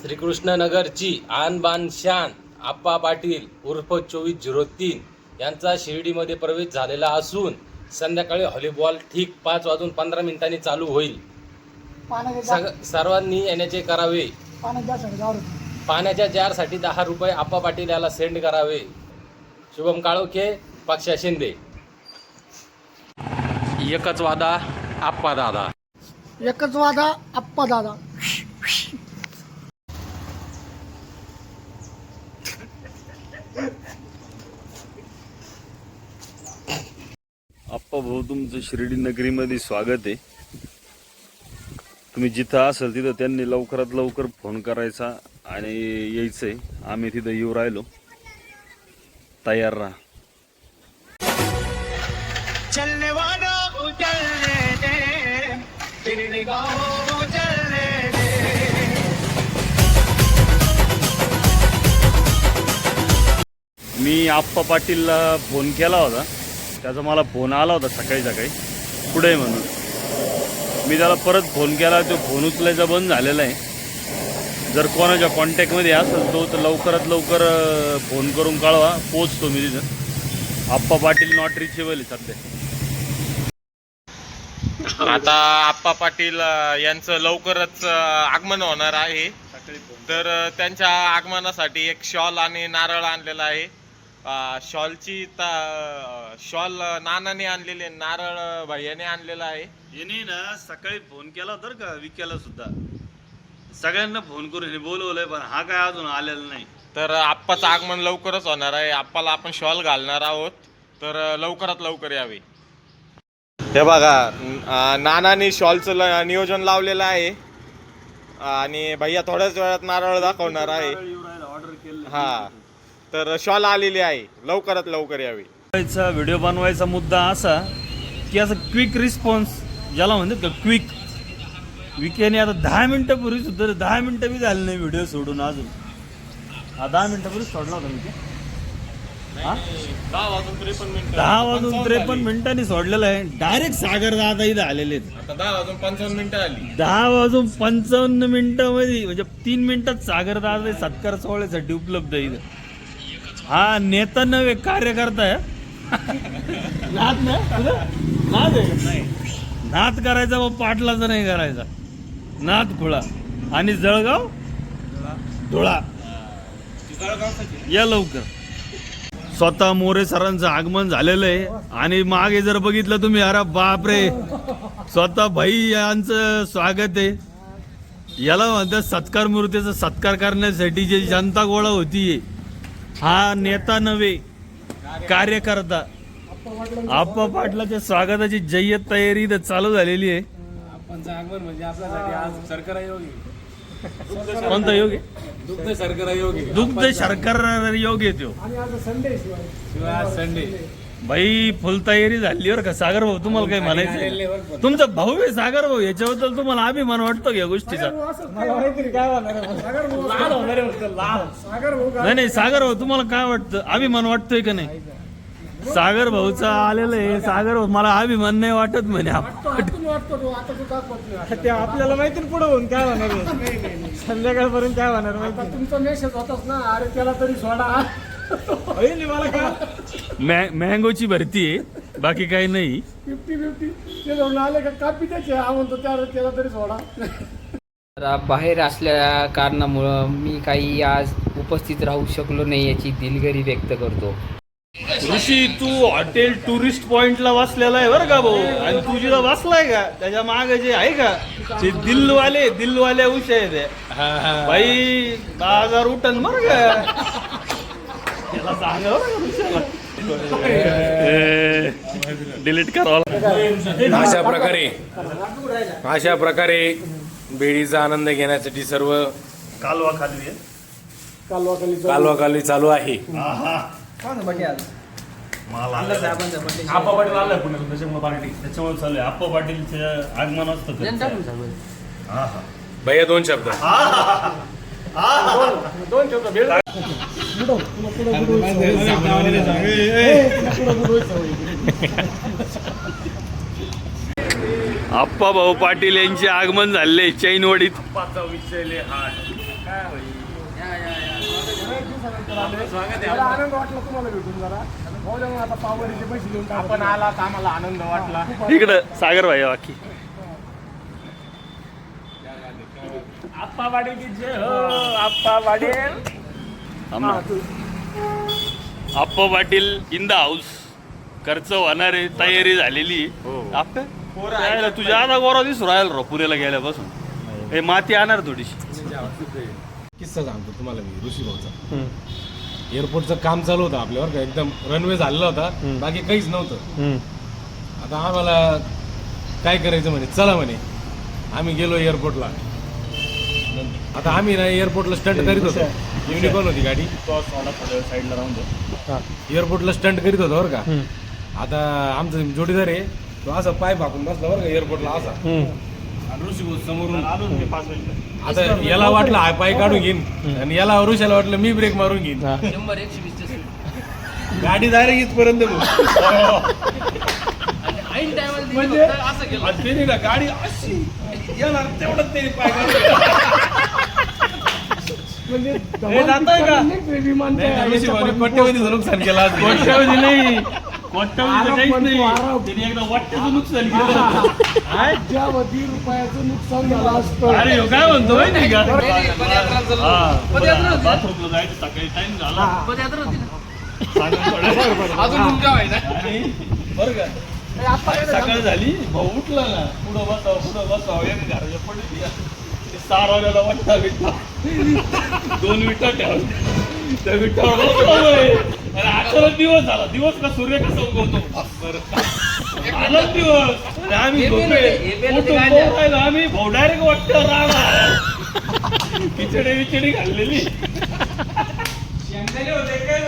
श्रीकृष्णनगरची आणबान शान आप्पा पाटील उर्फ 2403 यांचा शिर्डीमध्ये प्रवेश झालेला असून संध्याकाळी व्हॉलीबॉल ठीक 5:15 चालू होईल. सर्वांनी येण्याचे करावे. पाण्याच्या जारसाठी 10 रुपये आप्पा पाटील याला सेंड करावे. शुभम काळोखे, पक्षा शिंदे. एकच वादा आप्पा दादा. एकच वादा आप्पा दादा. आप्पा भाऊ, तुमचं शिर्डी नगरीमध्ये स्वागत आहे. तुम्ही जिथं असाल तिथं त्यांनी लवकरात लवकर फोन करायचा आणि यायचंय. आम्ही तिथं येऊ राहिलो. तयार राहा. चलने वालों को चलने दे, तेरी निगाहों को चलने दे. मी आप्पा पाटीलला फोन केला होता. त्याचा मला फोन आला होता सकाळी पुढे म्हणून. मी त्याला परत फोन केला. तो फोन उचलायचा बंद झालेला आहे. जर कोणाच्या कॉन्टॅक्टमध्ये असेल तो तर लवकरात लवकर फोन करून कळवा. पोचतो मी तिथं. आप्पा पाटील नॉट रिचेबल आहे सध्या. आता आप्पा पाटील यांचं लवकरच आगमन होणार आहे. तर त्यांच्या आगमनासाठी एक शॉल आणि नारळ आणलेला आहे. शॉलची शॉल नानाने आणलेली, नारळ भैयाने आणलेला आहे. यांनी ना सकाळी फोन केला तर का विक्याला सुद्धा. सगळ्यांना फोन करून बोलवलंय, पण हा काय अजून आलेला नाही. तर आप्पाचं आगमन लवकरच होणार आहे. आप्पाला आपण शॉल घालणार आहोत, तर लवकरात लवकर यावे. हे बघा, नानाने शॉलचं नियोजन लावलेलं आहे आणि भैया थोड्याच वेळात नारळ दाखवणार आहे. हा, तर शॉल आलेली आहे. लवकरात लवकर यावी. व्हिडिओ बनवायचा मुद्दा असा की असं क्विक रिस्पॉन्स ज्याला म्हणतात का, क्विक. विकेने आता 10 मिनिटापूर्वी सुद्धा 10 मिनिटं बी झाले नाही व्हिडिओ सोडून अजून. 10 मिनिटापूर्वी सोडला होता मी. 10 वाजून 53 मिनिटांनी सोडलेलं आहे. डायरेक्ट सागर दादा इथं आलेले आहेत. आता 10 वाजून 55 मिनिटं आली. 10 वाजून 55 मिनिटांमध्ये म्हणजे 3 मिनिटात सागर दादा सत्कार सोहळ्यासाठी उपलब्ध आहे इथं. हा नेता नव्हे, कार्यकर्ता आहे. नाद नाही, नाद करायचा व पाटलाचा नाही करायचा. नाद खुळा आणि जळगाव धुळा. या लवकर. स्वतः मोरे सरांचं आगमन झालेलं आहे. आणि मागे जर बघितलं तुम्ही, अरे बापरे, स्वतः भाई यांचं स्वागत आहे. याला म्हणतात सत्कार मूर्तीचा सत्कार करण्यासाठी जी जनता गोळा होतीये, हा नेता नव्हे, कार्यकर्ता. आप्पा पाटलाच्या स्वागताची जय्यत तयारी इथं चालू झालेली आहे. आगमन म्हणजे आपल्यासाठी आज शर्करा योग आहे. कोणता योग आहे? दुग्ध शर्करा योग आहे. दुग्ध शर्करा योग येतो. शिवाय संडे. भाई फुल तयारी झाली बरं का. सागर भाऊ, तुम्हाला काही म्हणायचं? तुमचा भाऊ आहे सागर भाऊ, याच्याबद्दल तुम्हाला अभिमान वाटतो या गोष्टीचा? नाही सागर भाऊ, तुम्हाला काय वाटतं? अभिमान वाटतोय का नाही? सागर भाऊचा आलेलं आहे. सागर भाऊ, मला अभिमान नाही वाटत म्हणे. आपल्याला माहिती पुढे होऊन काय होणार, संध्याकाळपर्यंत काय होणार माहिती. तुमचा मेसेज होताच ना, अरे त्याला तरी सोडा. मला काय मँगोची भरती आहे, बाकी काही नाही. 50-50 ते जाऊन आले का कापी त्याचे म्हणतो त्याला तरी सोडा. बाहेर असल्या कारणामुळं मी काही आज उपस्थित राहू शकलो नाही, याची दिलगिरी व्यक्त करतो. ऋषी, तू हॉटेल टुरिस्ट पॉइंटला बसलेला आहे बरं का भाऊ. आणि तू जिथं बसलाय का त्याच्या मागे जे आहे का, ते दिलवाले उशा आहे ते. भाई 10,000 उठन बरं का. त्याला सांगा डिलीट करावं. अशा प्रकारे बेडीचा आनंद घेण्यासाठी सर्व कालवा कालवाखाली चालू आहे. आप्पा पाटील आलाय पुण्यातून, त्याच्यामुळे चालू आहे. आप्पा पाटीलचं आगमन असतं. भैया 2 शब्द. आप्पा भाऊ पाटील यांचे आगमन झाले चैनवडीत. विषय मला आनंद वाटला तुम्हाला भेटून जरा. हो ना, मग आता पावडीचे पैसे देऊन टाका. आपण आलात आम्हाला आनंद वाटला. इकडं सागर भाई बाकी आप्पा वाडे की जय हो. आप्पा वाडे. आप्पा पाटील इन द हाऊस. खर्च होणारे तयारी झालेली. आपल्या तुझ्या आता गोरा दिसू राहिला रो पुण्याला गेल्यापासून. हे माती आणणार थोडीशी. किस्सा सांगतो तुम्हाला मी ऋषी भाऊचा. एअरपोर्टचं काम चालू होतं आपल्यावर का एकदम रनवे झालेला होता, बाकी काहीच नव्हतं. आता आम्हाला काय करायचं म्हणे, चला म्हणे. आम्ही गेलो एअरपोर्टला. आता आम्ही ना एअरपोर्टला स्टंट करीत होतो. युनिकॉर्न होती गाडी. साईडला राहून द्या. एअरपोर्टला स्टंट करीत होतो बरं का. आता आमचा जोडीदार आहे तो असा पाय भाकून बसला बरं का एअरपोर्टला असा. आणि ऋषी भाऊ समोरून आता याला वाटलं हा पाय काढून घेईन आणि याला ऋषाला वाटलं मी ब्रेक मारून घेईन. गाडी डायरेक्ट इथपर्यंत म्हणजे त्याने ना गाडी अशी याला तेवढंच त्याने पाय म्हणजे विमान कोट्यवधीचं नुकसान केलं आज. कोट्यवधी नाही, कोट्यवधीचं काहीच नाही. त्याने एकदा वाट्याचं नुकसान केलं. कोट्यवधी रुपयाचं नुकसान झालं असतं. अरे ह्यो काय म्हणतो माहिती का? बाथरूमला जायचं सकाळी टाइम झाला. बरं का सकाळ झाली भाऊ उठला ना, पुढं बसावं एक घराच्या पडली सारवल्याला वाटता विटा 2 विटा ठेवल्या त्या विटावर बसलोय. आणि 11 दिवस झाला. दिवस का सूर्य कसा उगवतो आला दिवस. आणि आम्ही झोपे आम्ही भाऊ डायरेक्ट वाटतं राहणार खिचडी विचडी घाललेली. होते काय